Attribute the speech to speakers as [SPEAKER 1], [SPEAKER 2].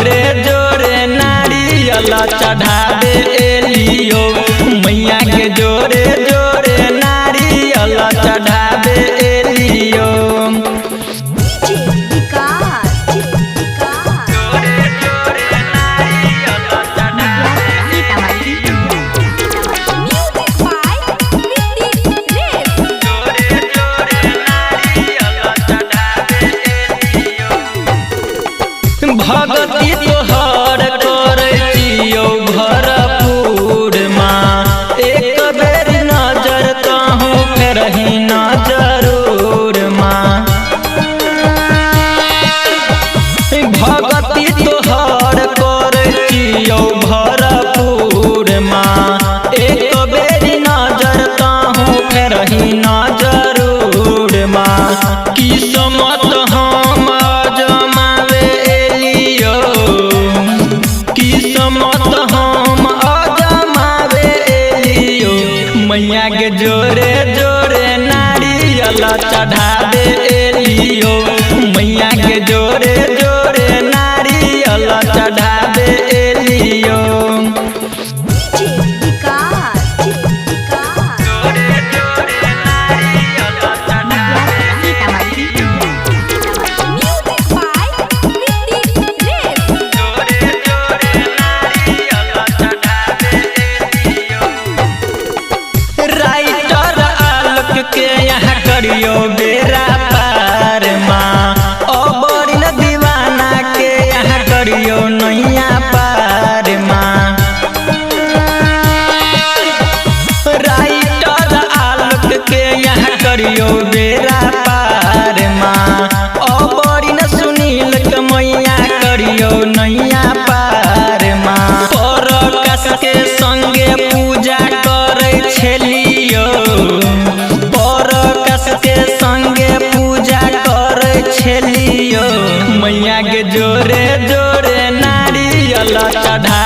[SPEAKER 1] जोरे जोरे नारियल चढ़ावे एलियो मैया के जोरे जोरे नारियल चढ़ावे एलियो। भगती तोहर करतियो भरपूर माँ एक बेर नजर कहूँ फेरही न जरूर माँ। भगती तोहर करतियो भरपूर माँ एक बेर नजर कहूँ फेरही न जरूर माँ। किस्मत हम किस्मत हम अजमावे एलियो मैया के जोरे जोरे नारियल चढ़ावे एलियो मैया के जोरे जोरे नारियल चढ़ावे एलियो। के यहाँ करियो बेरा पार माँ और न दीवाना के यहाँ करियो नैया पार माँ। राइटर आलोक के यहाँ करियो बेरा पार माँ और न सुनील के मैया करियो नैया पार माँ। परकाश के संगे पूजा करे छलियो के संगे पूजा करे छलियो मैया के जोरे जोरे नारियल चढ़ा